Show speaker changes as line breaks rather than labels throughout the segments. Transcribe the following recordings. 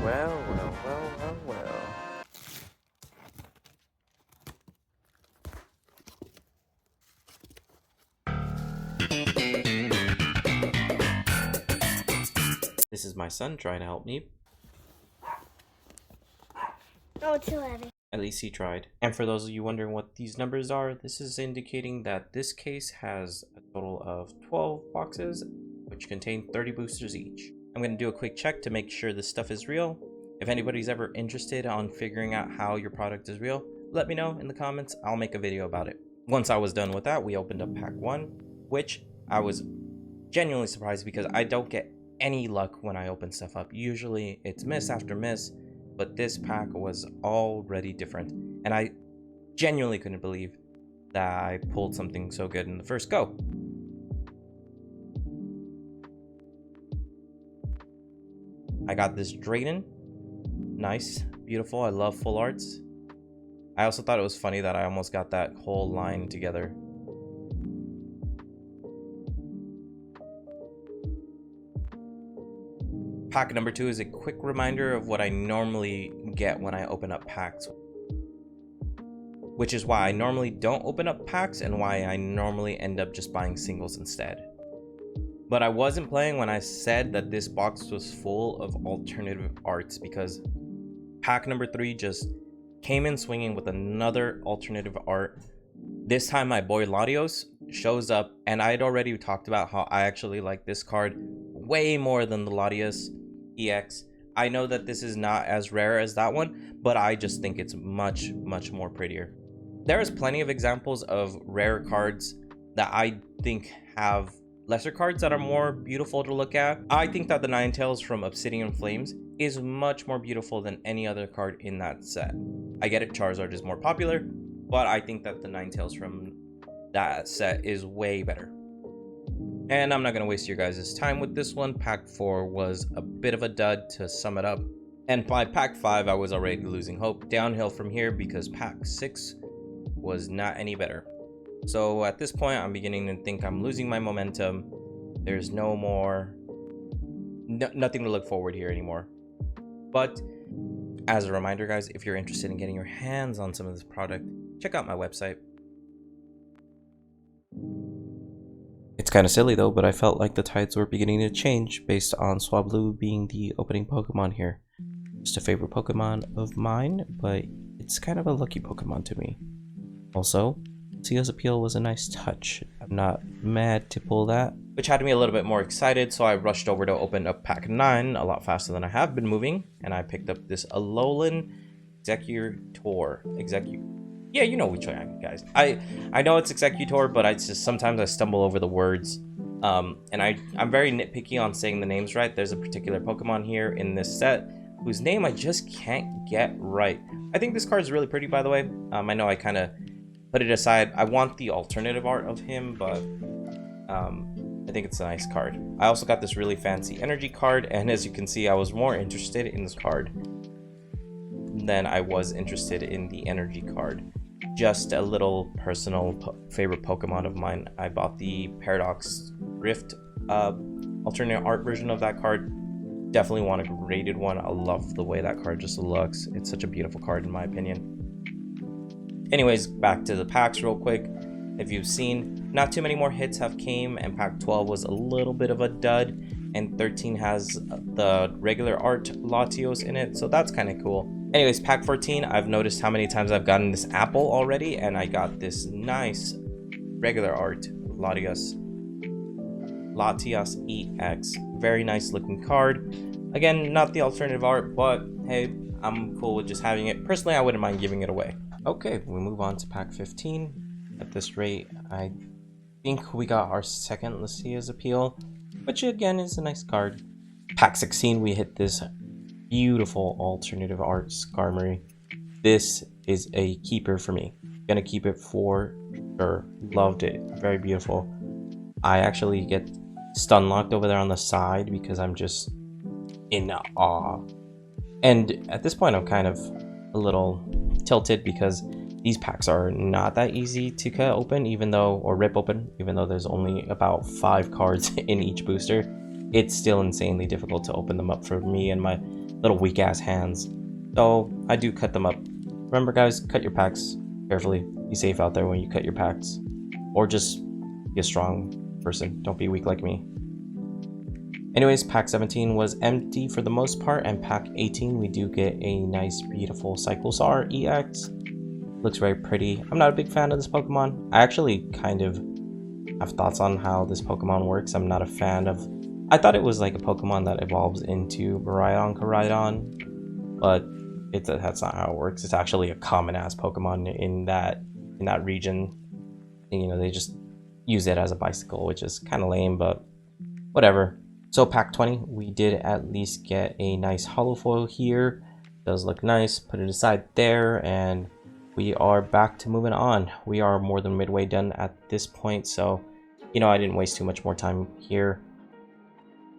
well, well, well, well, well. This is my son trying to help me.
Oh, too heavy.
At least he tried. And for those of you wondering what these numbers are, this is indicating that this case has a total of 12 boxes, which contain 30 boosters each. I'm going to do a quick check to make sure this stuff is real. If anybody's ever interested on figuring out how your product is real, let me know in the comments. I'll make a video about it. Once I was done with that, we opened up pack 1, which I was genuinely surprised because I don't get any luck when I open stuff up. Usually it's miss after miss, but this pack was already different, and I genuinely couldn't believe that I pulled something so good in the first go. I got this Dragona. Nice, beautiful. I love full arts. I also thought it was funny that I almost got that whole line together. Pack number 2 is a quick reminder of what I normally get when I open up packs, which is why I normally don't open up packs and why I normally end up just buying singles instead. But I wasn't playing when I said that this box was full of alternative arts, because pack number 3 just came in swinging with another alternative art. This time my boy Latios shows up, and I had already talked about how I actually like this card way more than the Latios EX. I know that this is not as rare as that one, but I just think it's much more prettier. There's plenty of examples of rare cards that I think have lesser cards that are more beautiful to look at. I think that the Ninetales from Obsidian Flames is much more beautiful than any other card in that set. I get it, Charizard is more popular, but I think that the Ninetales from that set is way better. And I'm not going to waste your guys' time with this one. Pack 4 was a bit of a dud, to sum it up. And by pack 5, I was already losing hope. Downhill from here because pack 6 was not any better. So at this point, I'm beginning to think I'm losing my momentum. There's nothing to look forward here anymore. But as a reminder, guys, if you're interested in getting your hands on some of this product, check out my website. It's kind of silly though, but I felt like the tides were beginning to change based on Swablu being the opening Pokemon here. Just a favorite Pokemon of mine, but it's kind of a lucky Pokemon to me. Also, Sea's appeal was a nice touch. I'm not mad to pull that, which had me a little bit more excited, so I rushed over to open up pack 9 a lot faster than I have been moving, and I picked up this Alolan Executor. Yeah, you know which one I am, guys. I know it's Executor, but sometimes I stumble over the words. And I'm very nitpicky on saying the names right. There's a particular Pokemon here in this set whose name I just can't get right. I think this card is really pretty, by the way. I know I kind of put it aside. I want the alternative art of him, but I think it's a nice card. I also got this really fancy energy card, and as you can see, I was more interested in this card than I was interested in the energy card. Just a little personal favorite Pokemon of mine. I bought the Paradox Rift alternate art version of that card. Definitely want a graded one. I love the way that card just looks. It's such a beautiful card in my opinion. Anyways, back to the packs real quick. If you've seen, not too many more hits have came, and pack 12 was a little bit of a dud, and 13 has the regular art Latios in it, so that's kind of cool. Anyways, pack 14, I've noticed how many times I've gotten this apple already, and I got this nice regular art Latios EX. Very nice looking card. Again, not the alternative art, but hey, I'm cool with just having it. Personally, I wouldn't mind giving it away. Okay, we move on to pack 15. At this rate, I think we got our second Lucia's appeal, which again is a nice card. Pack 16, we hit this beautiful alternative art Skarmory. This is a keeper for me. Gonna keep it for sure. Loved it. Very beautiful. I actually get stun locked over there on the side because I'm just in awe. And at this point, I'm kind of a little tilted because these packs are not that easy to cut open, or rip open, even though there's only about 5 cards in each booster. It's still insanely difficult to open them up for me and my little weak ass hands. So I do cut them up. Remember guys, cut your packs carefully. Be safe out there when you cut your packs. Or just be a strong person. Don't be weak like me. Anyways, pack 17 was empty for the most part, and pack 18 we do get a nice beautiful Cyclosar EX. Looks very pretty. I'm not a big fan of this Pokemon. I actually kind of have thoughts on how this Pokemon works. I'm not a fan of... I thought it was like a Pokemon that evolves into Koraidon, but that's not how it works. It's actually a common ass Pokemon in that region. And, you know, they just use it as a bicycle, which is kind of lame, but whatever. So pack 20, we did at least get a nice holo foil here. Does look nice. Put it aside there, and we are back to moving on. We are more than midway done at this point, so you know I didn't waste too much more time here.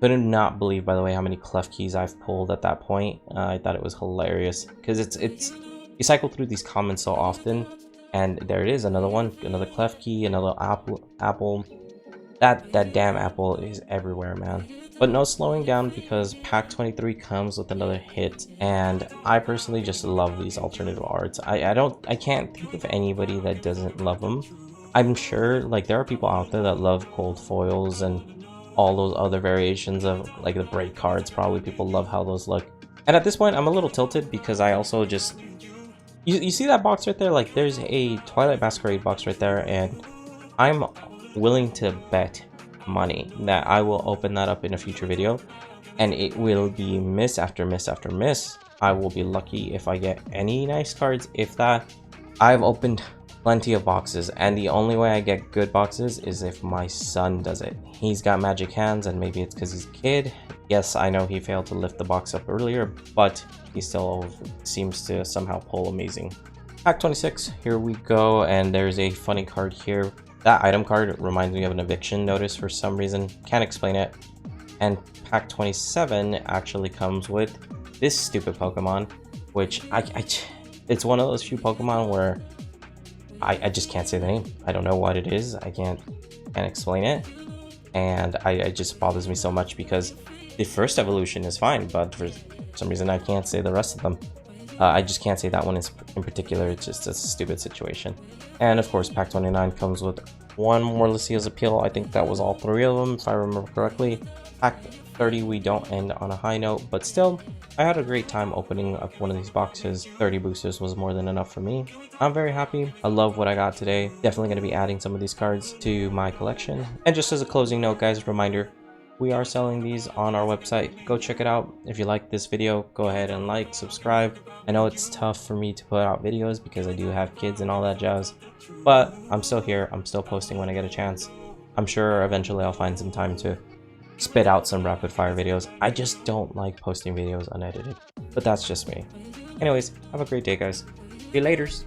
But I do not believe, by the way, how many clef keys I've pulled at that point. I thought it was hilarious because it's you cycle through these commons so often, and there it is, another one, another clef key, another apple. That damn apple is everywhere, man. But no slowing down because pack 23 comes with another hit, and I personally just love these alternative arts. I can't think of anybody that doesn't love them. I'm sure like there are people out there that love gold foils and all those other variations of like the break cards. Probably people love how those look. And at this point I'm a little tilted because I also just you see that box right there? Like there's a Twilight Masquerade box right there, and I'm willing to bet money that I will open that up in a future video, and it will be miss after miss after miss. I will be lucky if I get any nice cards, if that. I've opened plenty of boxes, and the only way I get good boxes is if my son does it. He's got magic hands, and maybe it's because he's a kid. Yes, I know he failed to lift the box up earlier, but he still seems to somehow pull amazing. Pack 26, here we go, and there's a funny card here. That item card reminds me of an eviction notice for some reason. Can't explain it. And pack 27 actually comes with this stupid Pokemon, which it's one of those few Pokemon where I just can't say the name. I don't know what it is. I can't explain it. And it just bothers me so much because the first evolution is fine, but for some reason I can't say the rest of them. I just can't say that one in particular. It's just a stupid situation. And of course, pack 29 comes with one more Lucia's Appeal. I think that was all three of them, if I remember correctly. Pack 30, we don't end on a high note, but still, I had a great time opening up one of these boxes. 30 boosters was more than enough for me. I'm very happy. I love what I got today. Definitely going to be adding some of these cards to my collection. And just as a closing note, guys, reminder, we are selling these on our website. Go check it out. If you like this video, go ahead and like, subscribe. I know it's tough for me to put out videos because I do have kids and all that jazz, but I'm still here. I'm still posting when I get a chance. I'm sure eventually I'll find some time to spit out some rapid fire videos. I just don't like posting videos unedited, but that's just me. Anyways, have a great day, guys. See you laters.